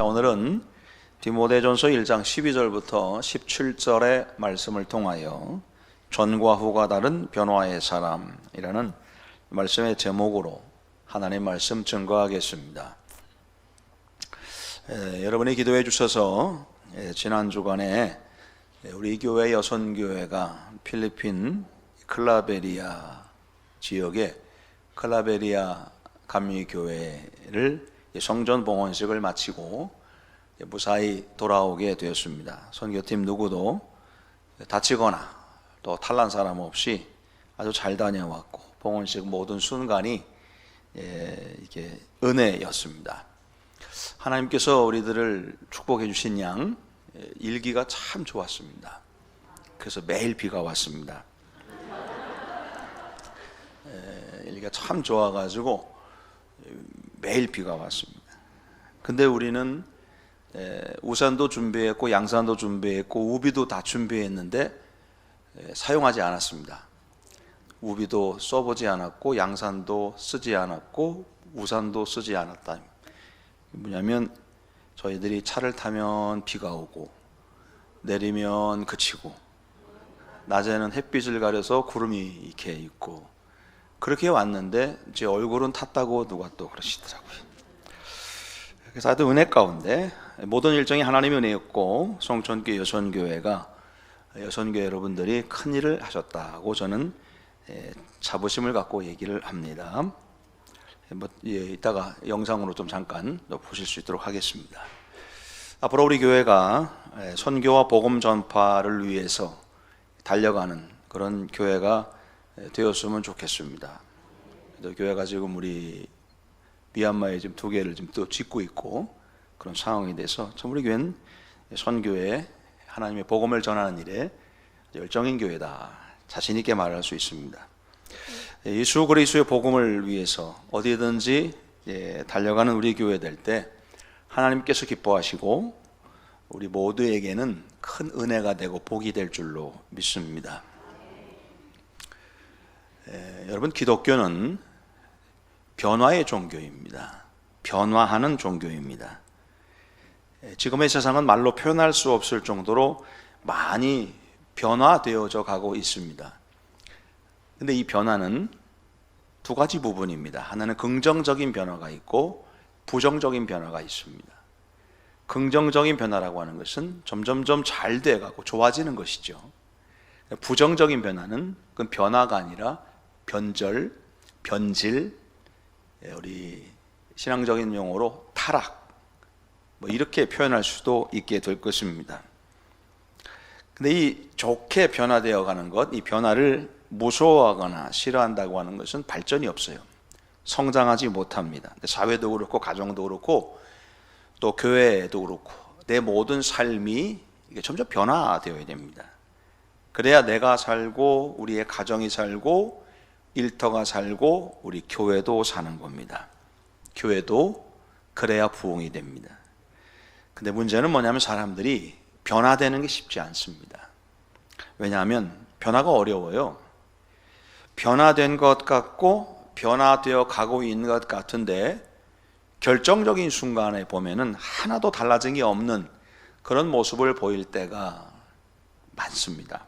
오늘은 디모데전서 1장 12절부터 17절의 말씀을 통하여 전과 후가 다른 변화의 사람이라는 말씀의 제목으로 하나님 말씀 증거하겠습니다. 여러분이 기도해 주셔서 지난 주간에 우리 교회 여선교회가 필리핀 클라베리아 지역의 클라베리아 감리교회를 성전 봉헌식을 마치고 무사히 돌아오게 되었습니다. 선교팀 누구도 다치거나 또 탈난 사람 없이 아주 잘 다녀왔고 봉헌식 모든 순간이 이게 은혜였습니다. 하나님께서 우리들을 축복해 주신 양 일기가 참 좋았습니다. 그래서 매일 비가 왔습니다. 일기가 참 좋아가지고 매일 비가 왔습니다. 근데 우리는 우산도 준비했고 양산도 준비했고 우비도 다 준비했는데 사용하지 않았습니다. 우비도 써보지 않았고 양산도 쓰지 않았고 우산도 쓰지 않았다. 뭐냐면 저희들이 차를 타면 비가 오고 내리면 그치고 낮에는 햇빛을 가려서 구름이 이렇게 있고 그렇게 왔는데 제 얼굴은 탔다고 누가 또 그러시더라고요. 그래서 하여튼 은혜 가운데 모든 일정이 하나님의 은혜였고 성천교회 여선교회가 여선교회 여러분들이 큰 일을 하셨다고 저는 자부심을 갖고 얘기를 합니다. 이따가 영상으로 좀 잠깐 보실 수 있도록 하겠습니다. 앞으로 우리 교회가 선교와 복음 전파를 위해서 달려가는 그런 교회가 되었으면 좋겠습니다. 교회가 지금 우리 미얀마에 지금 2개를 지금 또 짓고 있고 그런 상황이 돼서 참 우리 교회는 선교에 하나님의 복음을 전하는 일에 열정인 교회다 자신 있게 말할 수 있습니다. 예수 그리스도의 복음을 위해서 어디든지 달려가는 우리 교회 될 때 하나님께서 기뻐하시고 우리 모두에게는 큰 은혜가 되고 복이 될 줄로 믿습니다. 여러분, 기독교는 변화의 종교입니다. 변화하는 종교입니다. 지금의 세상은 말로 표현할 수 없을 정도로 많이 변화되어져 가고 있습니다. 근데 이 변화는 두 가지 부분입니다. 하나는 긍정적인 변화가 있고 부정적인 변화가 있습니다. 긍정적인 변화라고 하는 것은 점점점 잘 돼가고 좋아지는 것이죠. 부정적인 변화는 그건 변화가 아니라 변절, 변질, 우리 신앙적인 용어로 타락, 이렇게 표현할 수도 있게 될 것입니다. 근데 이 좋게 변화되어 가는 것, 이 변화를 무서워하거나 싫어한다고 하는 것은 발전이 없어요. 성장하지 못합니다. 사회도 그렇고 가정도 그렇고 또 교회도 그렇고 내 모든 삶이 이게 점점 변화되어야 됩니다. 그래야 내가 살고 우리의 가정이 살고 일터가 살고 우리 교회도 사는 겁니다. 교회도 그래야 부흥이 됩니다. 근데 문제는 뭐냐면 사람들이 변화되는 게 쉽지 않습니다. 왜냐하면 변화가 어려워요. 변화된 것 같고 변화되어 가고 있는 것 같은데 결정적인 순간에 보면은 하나도 달라진 게 없는 그런 모습을 보일 때가 많습니다.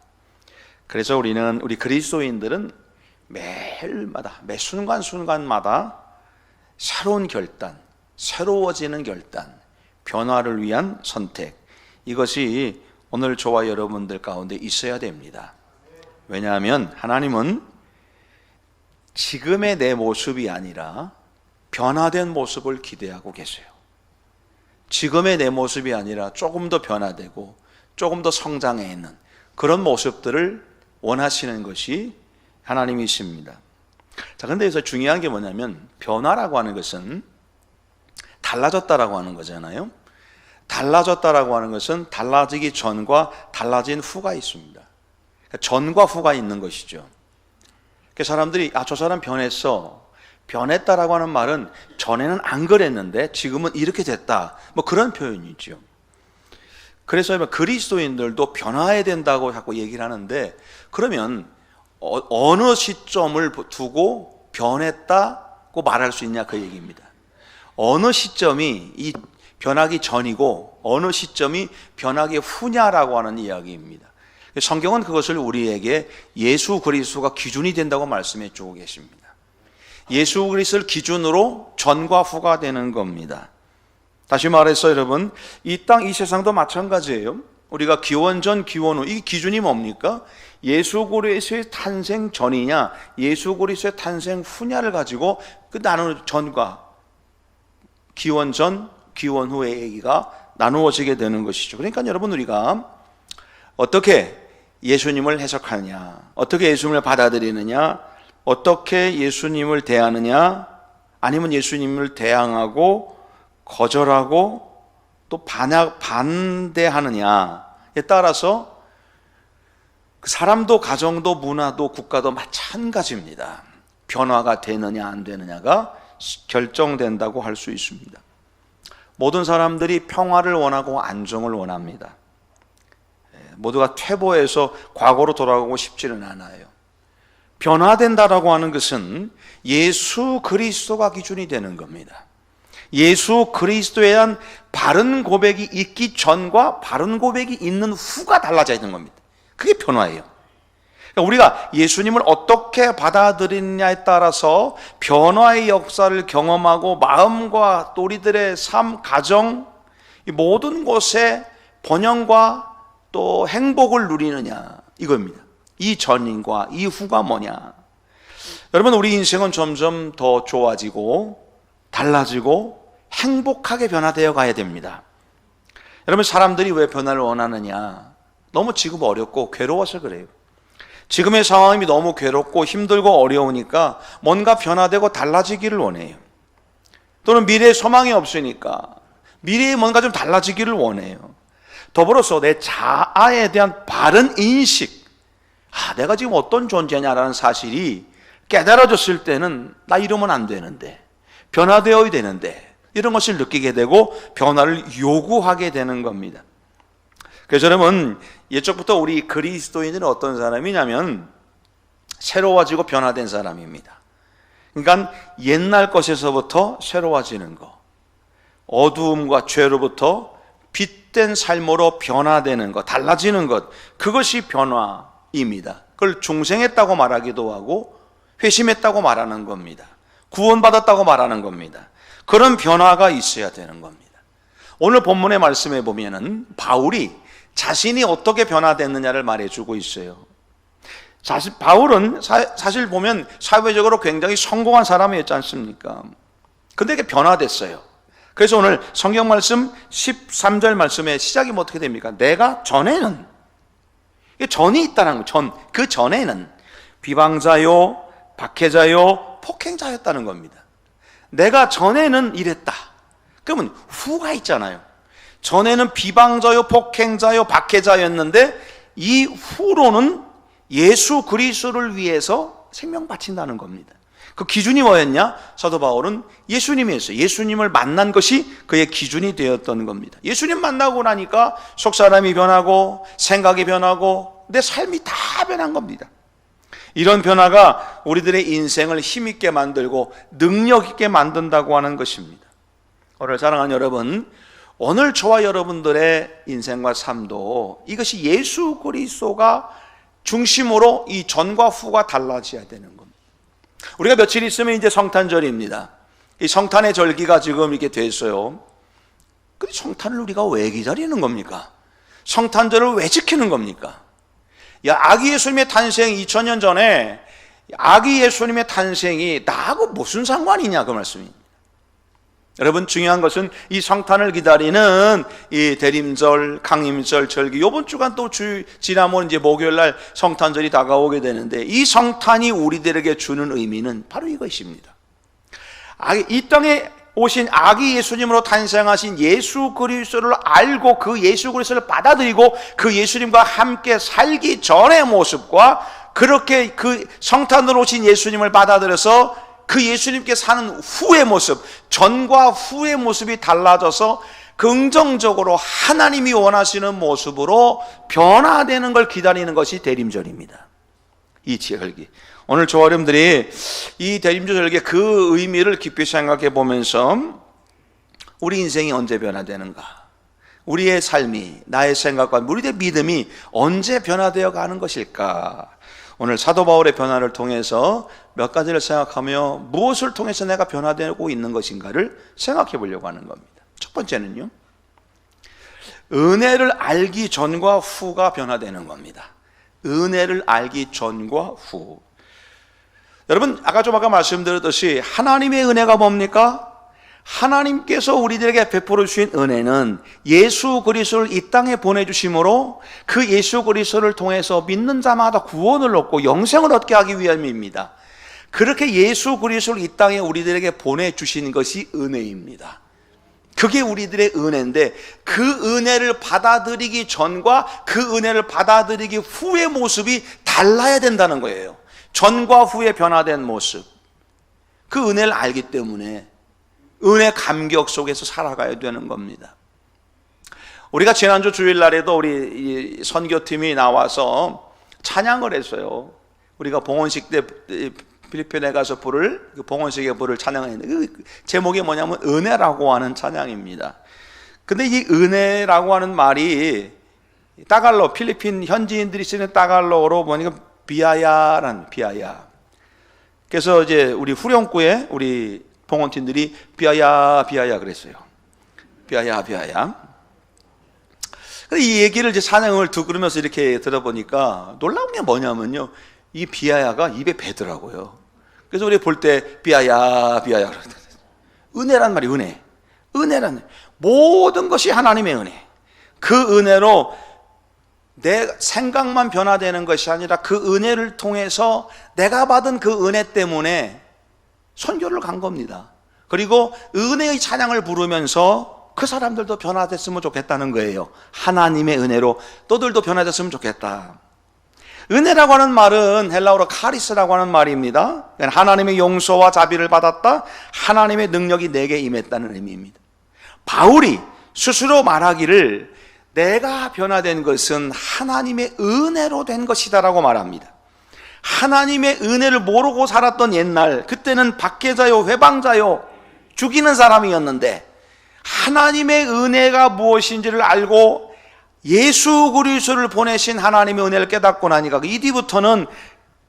그래서 우리 그리스도인들은 매일마다 매 순간순간마다 새로운 결단, 새로워지는 결단, 변화를 위한 선택, 이것이 오늘 저와 여러분들 가운데 있어야 됩니다. 왜냐하면 하나님은 지금의 내 모습이 아니라 변화된 모습을 기대하고 계세요. 지금의 내 모습이 아니라 조금 더 변화되고 조금 더 성장해 있는 그런 모습들을 원하시는 것이 하나님이십니다. 자, 근데 여기서 중요한 게 뭐냐면 변화라고 하는 것은 달라졌다라고 하는 거잖아요. 달라졌다라고 하는 것은 달라지기 전과 달라진 후가 있습니다. 그러니까 전과 후가 있는 것이죠. 그러니까 사람들이 저 사람 변했어. 변했다라고 하는 말은 전에는 안 그랬는데 지금은 이렇게 됐다. 그런 표현이죠. 그래서 그리스도인들도 변화해야 된다고 자꾸 얘기를 하는데 그러면 어느 시점을 두고 변했다고 말할 수 있냐 그 얘기입니다. 어느 시점이 이 변하기 전이고 어느 시점이 변하기 후냐라고 하는 이야기입니다. 성경은 그것을 우리에게 예수 그리스도가 기준이 된다고 말씀해 주고 계십니다. 예수 그리스도를 기준으로 전과 후가 되는 겁니다. 다시 말해서 여러분, 이 땅, 이 세상도 마찬가지예요. 우리가 기원 전, 기원 후, 이 기준이 뭡니까? 예수 그리스도의 탄생 전이냐, 예수 그리스도의 탄생 후냐를 가지고 그 나누는 전과 기원 전, 기원 후의 얘기가 나누어지게 되는 것이죠. 그러니까 여러분, 우리가 어떻게 예수님을 해석하느냐, 어떻게 예수님을 받아들이느냐, 어떻게 예수님을 대하느냐, 아니면 예수님을 대항하고 거절하고 또 반대하느냐에 따라서 사람도 가정도 문화도 국가도 마찬가지입니다. 변화가 되느냐 안 되느냐가 결정된다고 할 수 있습니다. 모든 사람들이 평화를 원하고 안정을 원합니다. 모두가 퇴보해서 과거로 돌아가고 싶지는 않아요. 변화된다라고 하는 것은 예수 그리스도가 기준이 되는 겁니다. 예수 그리스도에 대한 바른 고백이 있기 전과 바른 고백이 있는 후가 달라져 있는 겁니다. 그게 변화예요. 그러니까 우리가 예수님을 어떻게 받아들이느냐에 따라서 변화의 역사를 경험하고 마음과 또 우리들의 삶, 가정, 이 모든 곳에 번영과 또 행복을 누리느냐, 이겁니다. 이 전과 이 후가 뭐냐. 여러분, 우리 인생은 점점 더 좋아지고 달라지고 행복하게 변화되어 가야 됩니다. 여러분, 사람들이 왜 변화를 원하느냐? 너무 지금 어렵고 괴로워서 그래요. 지금의 상황이 너무 괴롭고 힘들고 어려우니까 뭔가 변화되고 달라지기를 원해요. 또는 미래에 소망이 없으니까 미래에 뭔가 좀 달라지기를 원해요. 더불어서 내 자아에 대한 바른 인식, 내가 지금 어떤 존재냐라는 사실이 깨달아졌을 때는 나 이러면 안 되는데, 변화되어야 되는데, 이런 것을 느끼게 되고 변화를 요구하게 되는 겁니다. 그래서 여러분, 예적부터 우리 그리스도인은 어떤 사람이냐면 새로워지고 변화된 사람입니다. 그러니까 옛날 것에서부터 새로워지는 것, 어두움과 죄로부터 빛된 삶으로 변화되는 것, 달라지는 것, 그것이 변화입니다. 그걸 중생했다고 말하기도 하고 회심했다고 말하는 겁니다. 구원받았다고 말하는 겁니다. 그런 변화가 있어야 되는 겁니다. 오늘 본문의 말씀에 보면은 바울이 자신이 어떻게 변화됐느냐를 말해주고 있어요. 바울은 사실 보면 사회적으로 굉장히 성공한 사람이었지 않습니까? 근데 이게 변화됐어요. 그래서 오늘 성경 말씀 13절 말씀의 시작이 어떻게 됩니까? 내가 전에는, 이게 전이 있다는 거, 그 전에는 비방자요, 박해자요, 폭행자였다는 겁니다. 내가 전에는 이랬다. 그러면 후가 있잖아요. 전에는 비방자요, 폭행자요, 박해자였는데 이 후로는 예수 그리스도를 위해서 생명 바친다는 겁니다. 그 기준이 뭐였냐? 사도 바울은 예수님이었어요. 예수님을 만난 것이 그의 기준이 되었던 겁니다. 예수님 만나고 나니까 속사람이 변하고 생각이 변하고 내 삶이 다 변한 겁니다. 이런 변화가 우리들의 인생을 힘있게 만들고 능력 있게 만든다고 하는 것입니다. 오늘 사랑하는 여러분, 오늘 저와 여러분들의 인생과 삶도 이것이 예수 그리스도가 중심으로 이 전과 후가 달라져야 되는 겁니다. 우리가 며칠 있으면 이제 성탄절입니다. 이 성탄의 절기가 지금 이렇게 됐어요. 근데 성탄을 우리가 왜 기다리는 겁니까? 성탄절을 왜 지키는 겁니까? 아기 예수님의 탄생 2000년 전에 아기 예수님의 탄생이 나하고 무슨 상관이냐, 그 말씀입니다. 여러분, 중요한 것은 이 성탄을 기다리는 이 대림절, 강림절, 절기, 이번 주간 또 지나면 이제 목요일날 성탄절이 다가오게 되는데, 이 성탄이 우리들에게 주는 의미는 바로 이것입니다. 이 땅에 오신 아기 예수님으로 탄생하신 예수 그리스도를 알고 그 예수 그리스도를 받아들이고 그 예수님과 함께 살기 전의 모습과 그렇게 그 성탄으로 오신 예수님을 받아들여서 그 예수님께 사는 후의 모습, 전과 후의 모습이 달라져서 긍정적으로 하나님이 원하시는 모습으로 변화되는 걸 기다리는 것이 대림절입니다. 이 절기. 오늘 저와 여러분들이 이 대림절 절기의 그 의미를 깊이 생각해 보면서 우리 인생이 언제 변화되는가? 우리의 삶이, 나의 생각과 우리의 믿음이 언제 변화되어 가는 것일까? 오늘 사도 바울의 변화를 통해서 몇 가지를 생각하며 무엇을 통해서 내가 변화되고 있는 것인가를 생각해 보려고 하는 겁니다. 첫 번째는요, 은혜를 알기 전과 후가 변화되는 겁니다. 은혜를 알기 전과 후. 여러분, 아까 말씀드렸듯이 하나님의 은혜가 뭡니까? 하나님께서 우리들에게 베풀어 주신 은혜는 예수 그리스도를 이 땅에 보내주심으로 그 예수 그리스도를 통해서 믿는 자마다 구원을 얻고 영생을 얻게 하기 위함입니다. 그렇게 예수 그리스도를 이 땅에 우리들에게 보내주신 것이 은혜입니다. 그게 우리들의 은혜인데, 그 은혜를 받아들이기 전과 그 은혜를 받아들이기 후의 모습이 달라야 된다는 거예요. 전과 후에 변화된 모습. 그 은혜를 알기 때문에 은혜 감격 속에서 살아가야 되는 겁니다. 우리가 지난주 주일날에도 우리 선교팀이 나와서 찬양을 했어요. 우리가 봉헌식 때 필리핀에 가서 부를, 그 봉헌식의 부를 찬양했는데 그 제목이 뭐냐면 은혜라고 하는 찬양입니다. 근데 이 은혜라고 하는 말이 따갈로, 필리핀 현지인들이 쓰는 따갈로로 보니까 비아야란, 비아야. 그래서 이제 우리 후령구에 우리 봉헌팀들이 비아야 비아야 그랬어요. 비아야 비아야. 근데 이 얘기를 이제 찬양을 들으면서 이렇게 들어보니까 놀라운 게 뭐냐면요, 이 비아야가 입에 배더라고요. 그래서 우리 볼 때 비아야 비아야 그러거든요. 은혜란 말이 은혜. 은혜란 모든 것이 하나님의 은혜. 그 은혜로 내 생각만 변화되는 것이 아니라 그 은혜를 통해서 내가 받은 그 은혜 때문에 선교를 간 겁니다. 그리고 은혜의 찬양을 부르면서 그 사람들도 변화됐으면 좋겠다는 거예요. 하나님의 은혜로 너들도 변화됐으면 좋겠다. 은혜라고 하는 말은 헬라어로 카리스라고 하는 말입니다. 하나님의 용서와 자비를 받았다, 하나님의 능력이 내게 임했다는 의미입니다. 바울이 스스로 말하기를 내가 변화된 것은 하나님의 은혜로 된 것이다라고 말합니다. 하나님의 은혜를 모르고 살았던 옛날, 그때는 박해자요 회방자요 죽이는 사람이었는데 하나님의 은혜가 무엇인지를 알고 예수 그리스도를 보내신 하나님의 은혜를 깨닫고 나니까 이 뒤부터는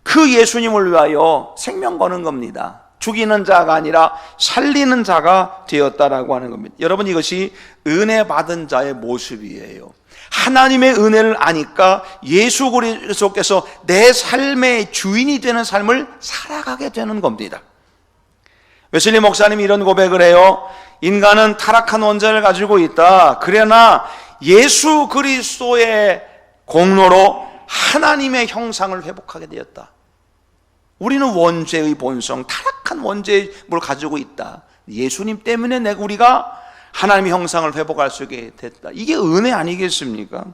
그 예수님을 위하여 생명 거는 겁니다. 죽이는 자가 아니라 살리는 자가 되었다라고 하는 겁니다. 여러분, 이것이 은혜 받은 자의 모습이에요. 하나님의 은혜를 아니까 예수 그리스도께서 내 삶의 주인이 되는 삶을 살아가게 되는 겁니다. 웨슬리 목사님이 이런 고백을 해요. 인간은 타락한 원죄를 가지고 있다. 그러나 예수 그리스도의 공로로 하나님의 형상을 회복하게 되었다. 우리는 원죄의 본성, 타락한 원죄를 가지고 있다. 예수님 때문에 우리가 하나님의 형상을 회복할 수 있게 됐다. 이게 은혜 아니겠습니까?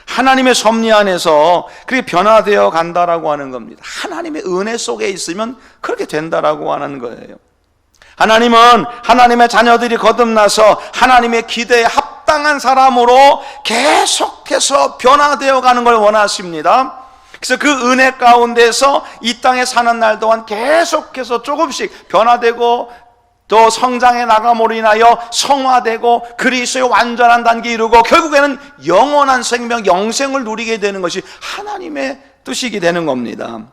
하나님의 섭리 안에서 그렇게 변화되어 간다라고 하는 겁니다. 하나님의 은혜 속에 있으면 그렇게 된다라고 하는 거예요. 하나님은 하나님의 자녀들이 거듭나서 하나님의 기대에 합당한 사람으로 계속해서 변화되어 가는 걸 원하십니다. 그래서 그 은혜 가운데서 이 땅에 사는 날 동안 계속해서 조금씩 변화되고 또 성장해 나감으로 인하여 성화되고 그리스도의 완전한 단계 이루고 결국에는 영원한 생명, 영생을 누리게 되는 것이 하나님의 뜻이게 되는 겁니다.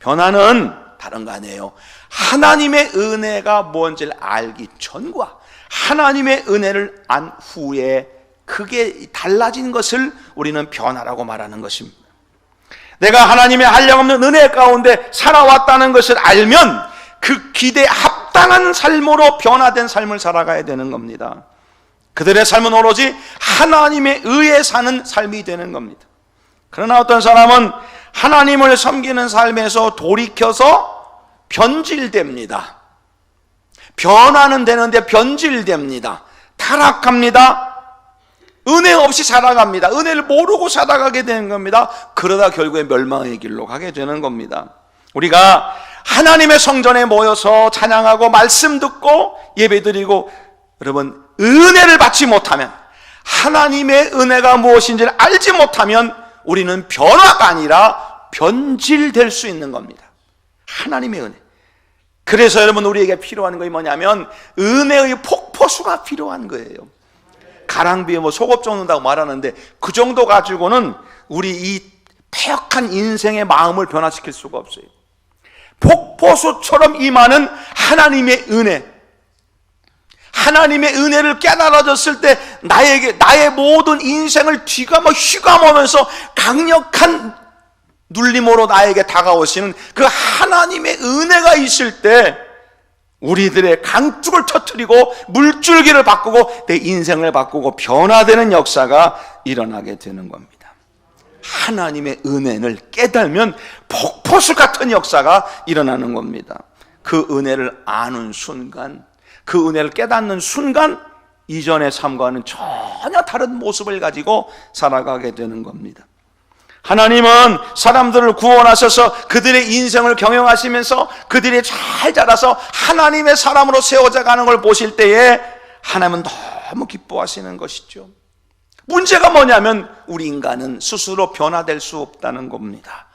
변화는 다른 거 아니에요. 하나님의 은혜가 뭔지를 알기 전과 하나님의 은혜를 안 후에 그게 달라진 것을 우리는 변화라고 말하는 것입니다. 내가 하나님의 한량없는 은혜 가운데 살아왔다는 것을 알면 그 기대에 합당한 삶으로 변화된 삶을 살아가야 되는 겁니다. 그들의 삶은 오로지 하나님의 의에 사는 삶이 되는 겁니다. 그러나 어떤 사람은 하나님을 섬기는 삶에서 돌이켜서 변질됩니다. 변화는 되는데 변질됩니다. 타락합니다. 은혜 없이 살아갑니다. 은혜를 모르고 살아가게 되는 겁니다. 그러다 결국에 멸망의 길로 가게 되는 겁니다. 우리가 하나님의 성전에 모여서 찬양하고 말씀 듣고 예배드리고 여러분 은혜를 받지 못하면, 하나님의 은혜가 무엇인지를 알지 못하면 우리는 변화가 아니라 변질될 수 있는 겁니다. 하나님의 은혜. 그래서 여러분 우리에게 필요한 것이 뭐냐면 은혜의 폭발 폭포수가 필요한 거예요. 가랑비에 뭐 속옷 쫓는다고 말하는데 그 정도 가지고는 우리 이 패역한 인생의 마음을 변화시킬 수가 없어요. 폭포수처럼 임하는 하나님의 은혜, 하나님의 은혜를 깨달아졌을 때 나의 모든 인생을 휘감으면서 강력한 눌림으로 나에게 다가오시는 그 하나님의 은혜가 있을 때 우리들의 강둑을 터뜨리고 물줄기를 바꾸고 내 인생을 바꾸고 변화되는 역사가 일어나게 되는 겁니다. 하나님의 은혜를 깨달으면 폭포수 같은 역사가 일어나는 겁니다. 그 은혜를 아는 순간, 그 은혜를 깨닫는 순간 이전의 삶과는 전혀 다른 모습을 가지고 살아가게 되는 겁니다. 하나님은 사람들을 구원하셔서 그들의 인생을 경영하시면서 그들이 잘 자라서 하나님의 사람으로 세워져 가는 걸 보실 때에 하나님은 너무 기뻐하시는 것이죠. 문제가 뭐냐면 우리 인간은 스스로 변화될 수 없다는 겁니다.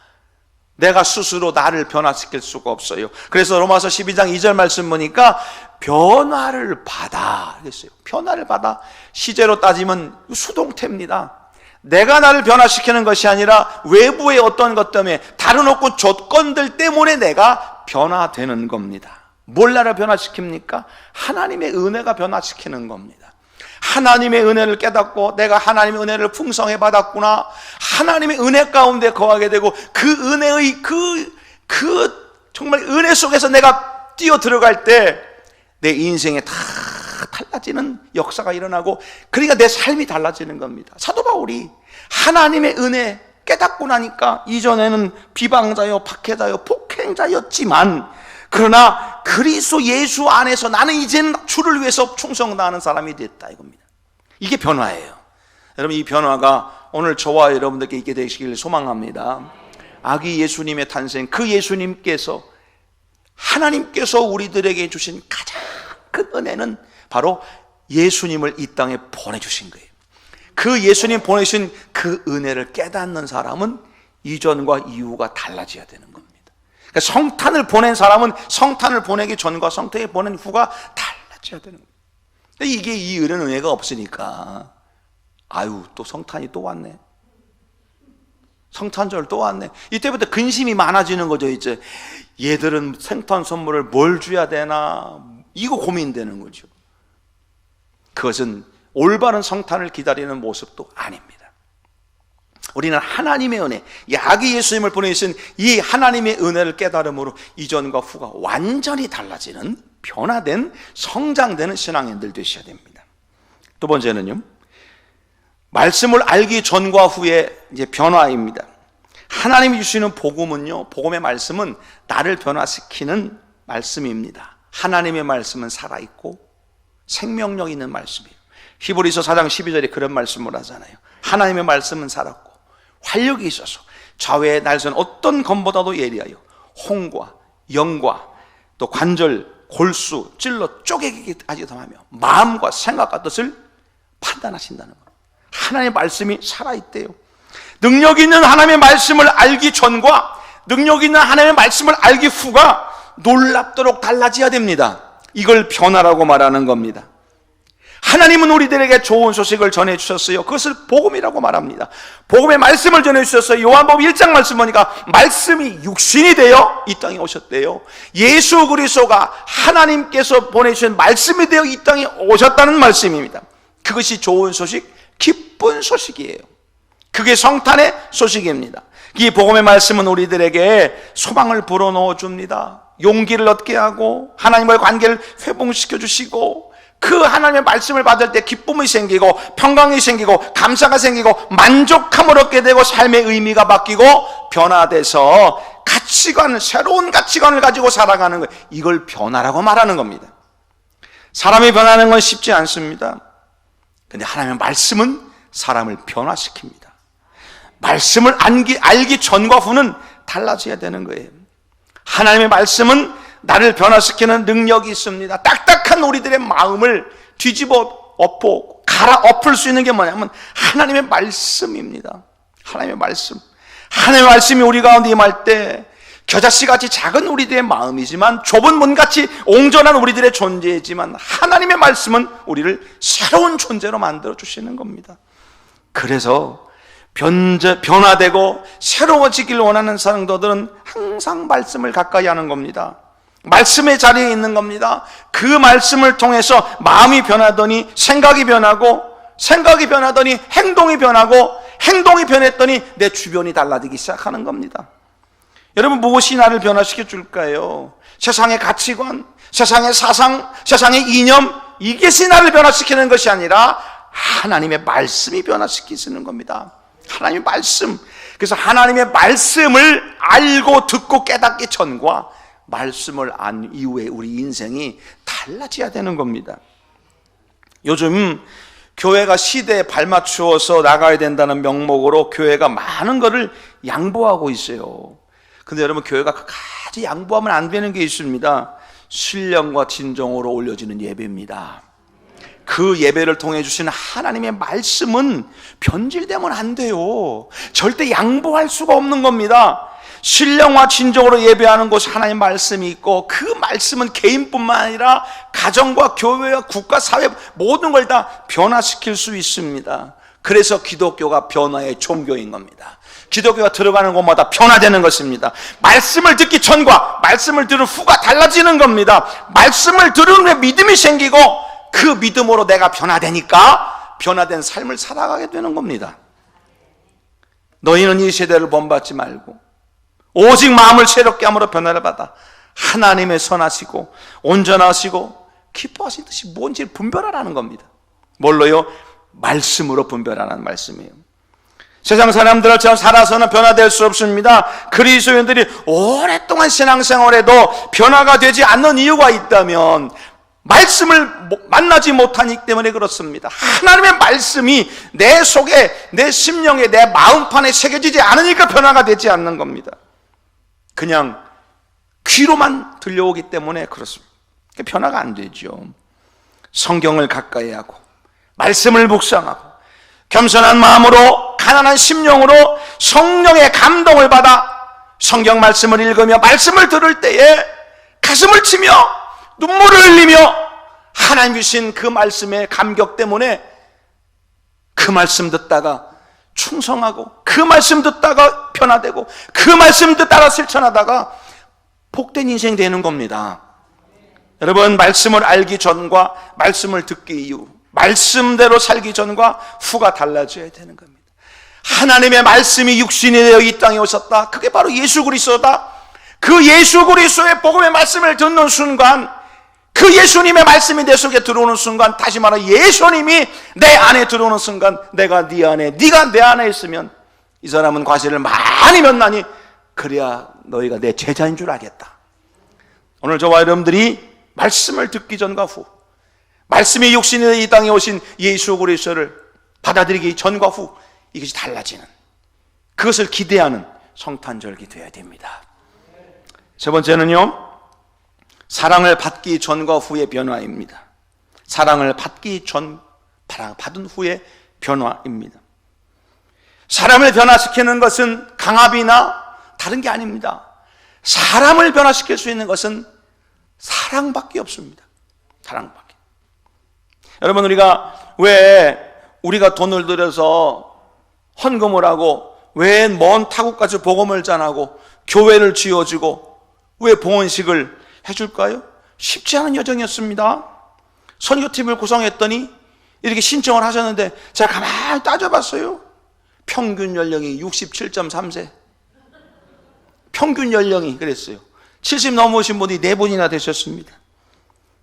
내가 스스로 나를 변화시킬 수가 없어요. 그래서 로마서 12장 2절 말씀 보니까 변화를 받아 그랬어요. 변화를 받아. 시제로 따지면 수동태입니다. 내가 나를 변화시키는 것이 아니라 외부의 어떤 것 때문에 다른 어떤 조건들 때문에 내가 변화되는 겁니다. 뭘 나를 변화시킵니까? 하나님의 은혜가 변화시키는 겁니다. 하나님의 은혜를 깨닫고 내가 하나님의 은혜를 풍성히 받았구나, 하나님의 은혜 가운데 거하게 되고 그 은혜의 정말 은혜 속에서 내가 뛰어 들어갈 때 내 인생에 다 달라지는 역사가 일어나고, 그러니까 내 삶이 달라지는 겁니다. 사도 바울이 하나님의 은혜 깨닫고 나니까 이전에는 비방자요, 박해자요, 폭행자였지만 그러나 그리스도 예수 안에서 나는 이제는 주를 위해서 충성다하는 사람이 됐다 이겁니다. 이게 변화예요. 여러분, 이 변화가 오늘 저와 여러분들께 있게 되시길 소망합니다. 아기 예수님의 탄생, 그 예수님께서, 하나님께서 우리들에게 주신 가장 큰 은혜는 바로 예수님을 이 땅에 보내주신 거예요. 그 예수님 보내신 그 은혜를 깨닫는 사람은 이전과 이후가 달라져야 되는 겁니다. 그러니까 성탄을 보낸 사람은 성탄을 보내기 전과 성탄을 보낸 후가 달라져야 되는 겁니다. 이게 이 은혜가 없으니까 또 성탄이 또 왔네, 성탄절 또 왔네, 이때부터 근심이 많아지는 거죠. 이제 얘들은 생탄 선물을 뭘 줘야 되나, 이거 고민되는 거죠. 그것은 올바른 성탄을 기다리는 모습도 아닙니다. 우리는 하나님의 은혜, 이 아기 예수님을 보내신 이 하나님의 은혜를 깨달음으로 이전과 후가 완전히 달라지는, 변화된, 성장되는 신앙인들 되셔야 됩니다. 두 번째는요, 말씀을 알기 전과 후의 이제 변화입니다. 하나님이 주시는 복음은요, 복음의 말씀은 나를 변화시키는 말씀입니다. 하나님의 말씀은 살아있고 생명력 있는 말씀이에요. 히브리서 4장 12절에 그런 말씀을 하잖아요. 하나님의 말씀은 살았고 활력이 있어서 좌우의 날선 어떤 검보다도 예리하여 홍과 영과 또 관절, 골수, 찔러 쪼개기까지도 하며 마음과 생각과 뜻을 판단하신다는 거예요. 하나님의 말씀이 살아있대요. 능력 있는 하나님의 말씀을 알기 전과 능력 있는 하나님의 말씀을 알기 후가 놀랍도록 달라져야 됩니다. 이걸 변화라고 말하는 겁니다. 하나님은 우리들에게 좋은 소식을 전해주셨어요. 그것을 복음이라고 말합니다. 복음의 말씀을 전해주셨어요. 요한복음 1장 말씀 보니까 말씀이 육신이 되어 이 땅에 오셨대요. 예수 그리스도가 하나님께서 보내주신 말씀이 되어 이 땅에 오셨다는 말씀입니다. 그것이 좋은 소식, 기쁜 소식이에요. 그게 성탄의 소식입니다. 이 복음의 말씀은 우리들에게 소망을 불어넣어 줍니다. 용기를 얻게 하고 하나님과의 관계를 회복시켜 주시고, 그 하나님의 말씀을 받을 때 기쁨이 생기고 평강이 생기고 감사가 생기고 만족함을 얻게 되고 삶의 의미가 바뀌고 변화돼서 가치관, 새로운 가치관을 가지고 살아가는 거예요. 이걸 변화라고 말하는 겁니다. 사람이 변하는 건 쉽지 않습니다. 그런데 하나님의 말씀은 사람을 변화시킵니다. 말씀을 알기 전과 후는 달라져야 되는 거예요. 하나님의 말씀은 나를 변화시키는 능력이 있습니다. 딱딱한 우리들의 마음을 뒤집어 갈아엎을 수 있는 게 뭐냐면 하나님의 말씀입니다. 하나님의 말씀. 하나님의 말씀이 우리 가운데 임할 때 겨자씨같이 작은 우리들의 마음이지만, 좁은 문같이 옹졸한 우리들의 존재이지만, 하나님의 말씀은 우리를 새로운 존재로 만들어 주시는 겁니다. 그래서 변화되고 새로워지길 원하는 사람들은 항상 말씀을 가까이 하는 겁니다. 말씀의 자리에 있는 겁니다. 그 말씀을 통해서 마음이 변하더니 생각이 변하고, 생각이 변하더니 행동이 변하고, 행동이 변했더니 내 주변이 달라지기 시작하는 겁니다. 여러분, 무엇이 나를 변화시켜 줄까요? 세상의 가치관, 세상의 사상, 세상의 이념, 이것이 나를 변화시키는 것이 아니라 하나님의 말씀이 변화시키시는 겁니다. 하나님의 말씀. 그래서 하나님의 말씀을 알고 듣고 깨닫기 전과 말씀을 안 이후에 우리 인생이 달라져야 되는 겁니다. 요즘 교회가 시대에 발맞추어서 나가야 된다는 명목으로 교회가 많은 것을 양보하고 있어요. 근데 여러분, 교회가 끝까지 양보하면 안 되는 게 있습니다. 신령과 진정으로 올려지는 예배입니다. 그 예배를 통해 주시는 하나님의 말씀은 변질되면 안 돼요. 절대 양보할 수가 없는 겁니다. 신령과 진정으로 예배하는 곳에 하나님의 말씀이 있고, 그 말씀은 개인뿐만 아니라 가정과 교회와 국가, 사회 모든 걸 다 변화시킬 수 있습니다. 그래서 기독교가 변화의 종교인 겁니다. 기독교가 들어가는 곳마다 변화되는 것입니다. 말씀을 듣기 전과 말씀을 들은 후가 달라지는 겁니다. 말씀을 들은 후에 믿음이 생기고, 그 믿음으로 내가 변화되니까 변화된 삶을 살아가게 되는 겁니다. 너희는 이 세대를 본받지 말고 오직 마음을 새롭게 함으로 변화를 받아 하나님의 선하시고 온전하시고 기뻐하신 뜻이 뭔지를 분별하라는 겁니다. 뭘로요? 말씀으로 분별하라는 말씀이에요. 세상 사람들처럼 살아서는 변화될 수 없습니다. 그리스도인들이 오랫동안 신앙생활에도 변화가 되지 않는 이유가 있다면 말씀을 만나지 못하기 때문에 그렇습니다. 하나님의 말씀이 내 속에, 내 심령에, 내 마음판에 새겨지지 않으니까 변화가 되지 않는 겁니다. 그냥 귀로만 들려오기 때문에 그렇습니다. 변화가 안 되죠. 성경을 가까이 하고 말씀을 묵상하고 겸손한 마음으로 가난한 심령으로 성령의 감동을 받아 성경 말씀을 읽으며 말씀을 들을 때에 가슴을 치며 눈물을 흘리며 하나님 주신 그 말씀의 감격 때문에 그 말씀 듣다가 충성하고, 그 말씀 듣다가 변화되고, 그 말씀 듣다가 실천하다가 복된 인생 되는 겁니다. 여러분, 말씀을 알기 전과 말씀을 듣기 이후, 말씀대로 살기 전과 후가 달라져야 되는 겁니다. 하나님의 말씀이 육신이 되어 이 땅에 오셨다. 그게 바로 예수 그리스도다. 그 예수 그리스도의 복음의 말씀을 듣는 순간, 그 예수님의 말씀이 내 속에 들어오는 순간, 다시 말해 예수님이 내 안에 들어오는 순간, 내가 네 안에, 네가 내 안에 있으면 이 사람은 과실을 많이 면나니 그래야 너희가 내 제자인 줄 알겠다. 오늘 저와 여러분들이 말씀을 듣기 전과 후, 말씀이 육신이 되어 이 땅에 오신 예수 그리스도를 받아들이기 전과 후, 이것이 달라지는, 그것을 기대하는 성탄절기 되어야 됩니다. 세 번째는요, 사랑을 받기 전과 후의 변화입니다. 사랑을 받기 전, 받은 후의 변화입니다. 사람을 변화시키는 것은 강압이나 다른 게 아닙니다. 사람을 변화시킬 수 있는 것은 사랑밖에 없습니다. 사랑밖에. 여러분, 우리가 돈을 들여서 헌금을 하고, 왜 먼 타국까지 복음을 전하고 교회를 지어주고 왜 봉헌식을 해줄까요? 쉽지 않은 여정이었습니다. 선교팀을 구성했더니 이렇게 신청을 하셨는데 제가 가만히 따져봤어요. 평균 연령이 67.3세. 평균 연령이 그랬어요. 70 넘으신 분이 4분이나 되셨습니다.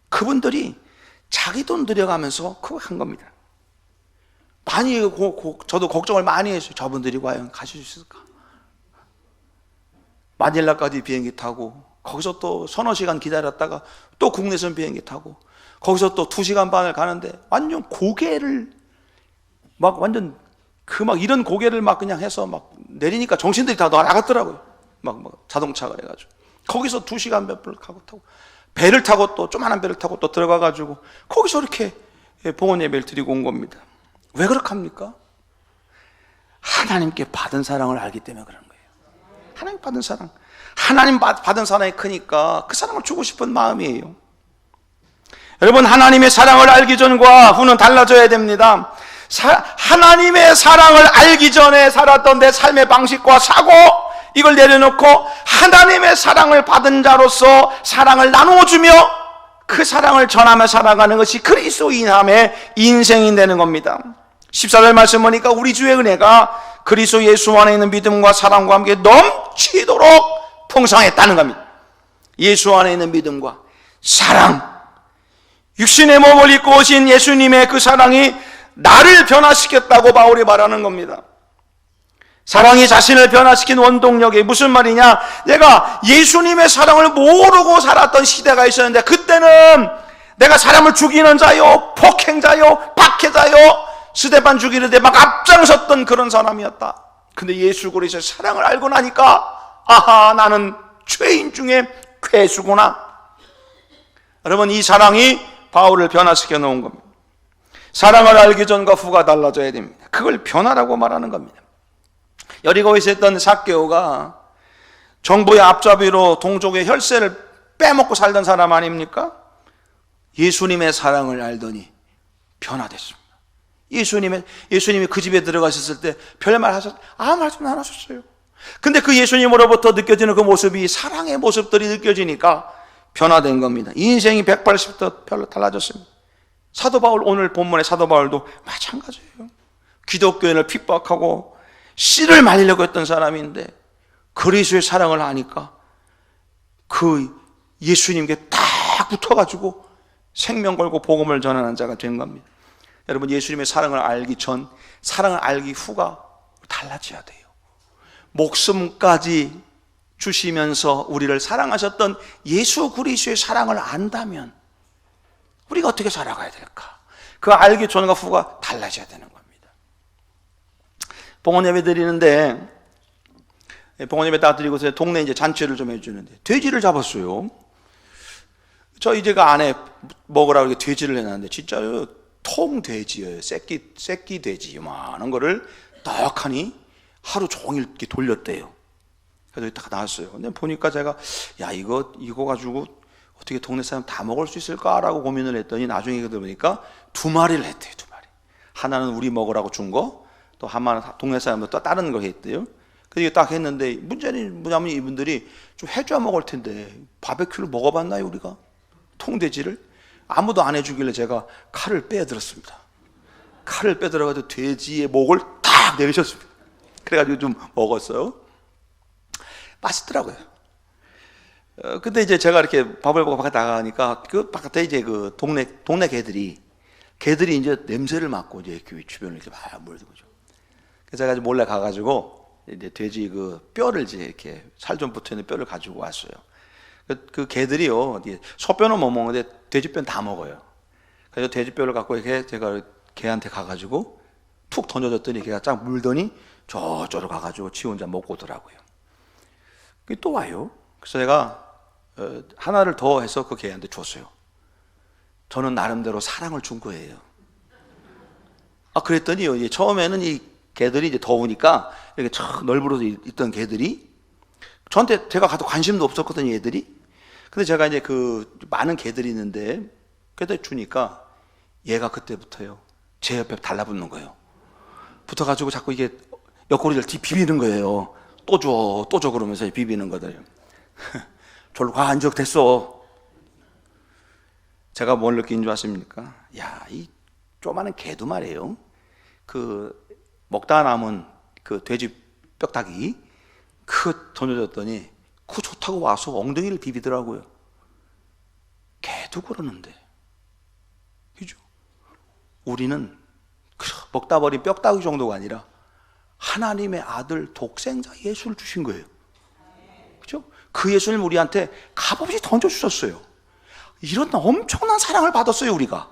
그분들이 자기 돈 들여가면서 그거 한 겁니다. 많이 저도 걱정을 많이 했어요. 저분들이 과연 가실 수 있을까? 마닐라까지 비행기 타고 거기서 또 서너 시간 기다렸다가 또 국내선 비행기 타고 거기서 또 2시간 반을 가는데 완전 고개를 막 완전 이런 고개를 막 그냥 해서 막 내리니까 정신들이 다 나갔더라고요. 막 자동차가 해가지고 거기서 2시간 몇 분을 타고 배를 타고 또 조그만한 배를 타고 또 들어가가지고 거기서 이렇게 봉헌 예배를 드리고 온 겁니다. 왜 그렇게 합니까? 하나님께 받은 사랑을 알기 때문에 그런 거예요. 하나님 받은 사랑. 하나님 받은 사랑이 크니까 그 사랑을 주고 싶은 마음이에요. 여러분, 하나님의 사랑을 알기 전과 후는 달라져야 됩니다. 하나님의 사랑을 알기 전에 살았던 내 삶의 방식과 사고, 이걸 내려놓고 하나님의 사랑을 받은 자로서 사랑을 나누어주며 그 사랑을 전하며 살아가는 것이 그리스도인함의 인생이 되는 겁니다. 14절 말씀 보니까 우리 주의 은혜가 그리스도 예수 안에 있는 믿음과 사랑과 함께 넘치도록 풍성했다는 겁니다. 예수 안에 있는 믿음과 사랑, 육신의 몸을 입고 오신 예수님의 그 사랑이 나를 변화시켰다고 바울이 말하는 겁니다. 사랑이 자신을 변화시킨 원동력이 무슨 말이냐? 내가 예수님의 사랑을 모르고 살았던 시대가 있었는데, 그때는 내가 사람을 죽이는 자요, 폭행자요, 박해자요, 스데반 죽이는데 막 앞장섰던 그런 사람이었다. 근데 예수 그리스도의 사랑을 알고 나니까, 아하, 나는 죄인 중에 괴수구나. 여러분, 이 사랑이 바울을 변화시켜 놓은 겁니다. 사랑을 알기 전과 후가 달라져야 됩니다. 그걸 변화라고 말하는 겁니다. 여리고에 있었던 삭개오가 정부의 앞잡이로 동족의 혈세를 빼먹고 살던 사람 아닙니까? 예수님의 사랑을 알더니 변화됐습니다. 예수님이 그 집에 들어가셨을 때 별말 아무 말씀 안 하셨어요. 근데 그 예수님으로부터 느껴지는 그 모습이 사랑의 모습들이 느껴지니까 변화된 겁니다. 인생이 180도 별로 달라졌습니다. 사도 바울, 오늘 본문의 사도 바울도 마찬가지예요. 기독교인을 핍박하고 씨를 말리려고 했던 사람인데 그리스도의 사랑을 하니까 그 예수님께 딱 붙어가지고 생명 걸고 복음을 전하는 자가 된 겁니다. 여러분, 예수님의 사랑을 알기 전, 사랑을 알기 후가 달라져야 돼요. 목숨까지 주시면서 우리를 사랑하셨던 예수 그리스도의 사랑을 안다면 우리가 어떻게 살아가야 될까? 그 알기 전과 후가 달라져야 되는 겁니다. 봉헌 예배 드리는데, 봉헌 예배 다 드리고서 동네 이제 잔치를 좀 해주는데 돼지를 잡았어요. 저희 제가 안에 먹으라고 이렇게 돼지를 해놨는데 진짜요, 통돼지예요. 새끼 돼지 요만한 거를 떡하니 하루 종일 이렇게 돌렸대요. 그래서 딱 나왔어요. 근데 보니까 제가 야, 이거 가지고 어떻게 동네 사람 다 먹을 수 있을까라고 고민을 했더니 나중에 보니까 2마리를 했대요. 2마리. 하나는 우리 먹으라고 준 거, 또 하나는 동네 사람도 또 다른 거 했대요. 그래서 딱 했는데 문제는 뭐냐면 이분들이 좀 해줘야 먹을 텐데 바베큐를 먹어봤나요 우리가? 통돼지를? 아무도 안 해주길래 제가 칼을 빼들었습니다. 칼을 빼들어가지고 돼지의 목을 딱 내리셨습니다. 그래가지고 좀 먹었어요. 맛있더라고요. 근데 이제 제가 이렇게 밥을 먹고 바깥에 나가니까 그 바깥에 이제 그 동네 개들이 이제 냄새를 맡고 이제 그 주변을 이렇게 막 몰리고죠. 그래서 제가 몰래 가가지고 이제 돼지 그 뼈를 이제 이렇게 살 좀 붙어 있는 뼈를 가지고 왔어요. 그 개들이요, 소뼈는 못 먹는데 돼지뼈는 다 먹어요. 그래서 돼지뼈를 갖고 이렇게 제가 개한테 가가지고 툭 던져줬더니 걔가 쫙 물더니 저쪽으로 가가지고 지 혼자 먹고 오더라고요. 또 와요. 그래서 제가 하나를 더 해서 그 개한테 줬어요. 저는 나름대로 사랑을 준 거예요. 그랬더니요, 처음에는 이 개들이 이제 더우니까 이렇게 참 널브러져 있던 개들이 저한테 제가 가도 관심도 없었거든요, 얘들이. 근데 제가 이제 그 많은 개들이 있는데 그때 주니까 얘가 그때부터요, 제 옆에 달라붙는 거예요. 붙어가지고 자꾸 이게 옆구리를 비비는 거예요. 또 줘 그러면서 비비는 거예요. 절로 가, 안적 됐어. 제가 뭘 느낀 줄 아십니까? 야, 이 조그마한 개도 말이에요, 그 먹다 남은 그 돼지 뼈다귀 그 던져줬더니 그 좋다고 와서 엉덩이를 비비더라고요. 개도 그러는데, 그죠? 우리는 먹다 버린 뼈다귀 정도가 아니라 하나님의 아들 독생자 예수를 주신 거예요. 그죠? 그 예수님 우리한테 값없이 던져주셨어요. 이런 엄청난 사랑을 받았어요, 우리가.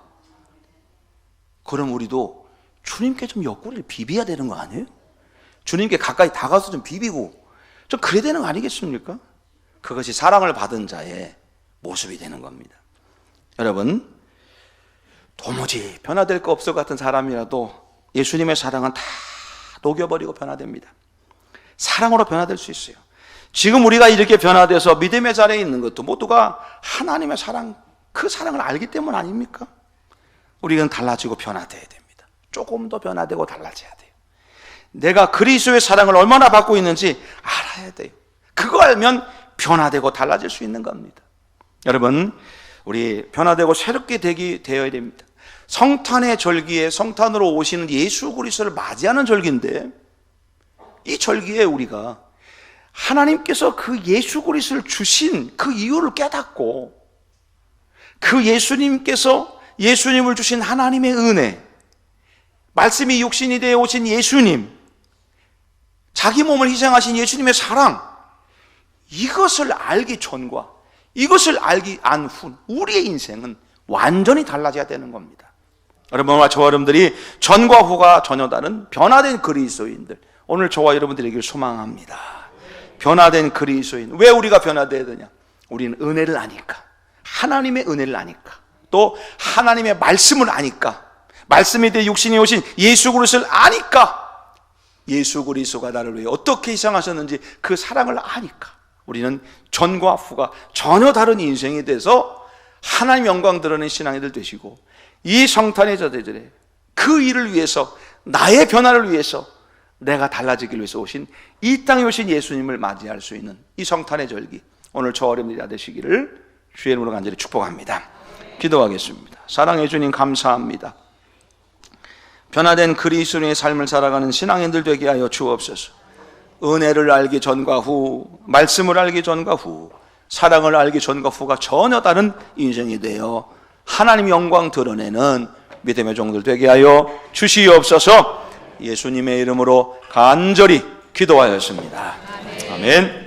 그럼 우리도 주님께 좀 옆구리를 비벼야 되는 거 아니에요? 주님께 가까이 다가서 좀 비비고 좀 그래야 되는 거 아니겠습니까? 그것이 사랑을 받은 자의 모습이 되는 겁니다. 여러분, 도무지 변화될 거 없을 것 같은 사람이라도 예수님의 사랑은 다 녹여버리고 변화됩니다. 사랑으로 변화될 수 있어요. 지금 우리가 이렇게 변화돼서 믿음의 자리에 있는 것도 모두가 하나님의 사랑, 그 사랑을 알기 때문 아닙니까? 우리는 달라지고 변화돼야 됩니다. 조금 더 변화되고 달라져야 돼요. 내가 그리스도의 사랑을 얼마나 받고 있는지 알아야 돼요. 그거 알면 변화되고 달라질 수 있는 겁니다. 여러분, 우리 변화되고 새롭게 되어야 됩니다. 성탄의 절기에 성탄으로 오시는 예수 그리스도를 맞이하는 절기인데, 이 절기에 우리가 하나님께서 그 예수 그리스도를 주신 그 이유를 깨닫고, 그 예수님을 주신 하나님의 은혜, 말씀이 육신이 되어 오신 예수님, 자기 몸을 희생하신 예수님의 사랑, 이것을 알기 전과 이것을 안 후 우리의 인생은 완전히 달라져야 되는 겁니다. 여러분과 저와 여러분들이 전과 후가 전혀 다른 변화된 그리스도인들, 오늘 저와 여러분들에게 소망합니다. 변화된 그리스도인. 왜 우리가 변화돼야 되냐? 우리는 은혜를 아니까, 하나님의 은혜를 아니까, 또 하나님의 말씀을 아니까, 말씀이 되어 육신이 오신 예수 그리스도를 아니까, 예수 그리스도가 나를 위해 어떻게 희생하셨는지 그 사랑을 아니까 우리는 전과 후가 전혀 다른 인생이 돼서 하나님 영광 드러낸 신앙이들 되시고, 이 성탄의 저들의 그 일을 위해서, 나의 변화를 위해서, 내가 달라지기 위해서 오신, 이 땅에 오신 예수님을 맞이할 수 있는 이 성탄의 절기, 오늘 저와 여러분들이 다 되시기를 주의 이름으로 간절히 축복합니다. 기도하겠습니다. 사랑해 주님 감사합니다. 변화된 그리스도인의 삶을 살아가는 신앙인들 되게 하여 주옵소서. 은혜를 알기 전과 후, 말씀을 알기 전과 후, 사랑을 알기 전과 후가 전혀 다른 인생이 되어 하나님 영광 드러내는 믿음의 종들 되게 하여 주시옵소서. 예수님의 이름으로 간절히 기도하였습니다. 아멘.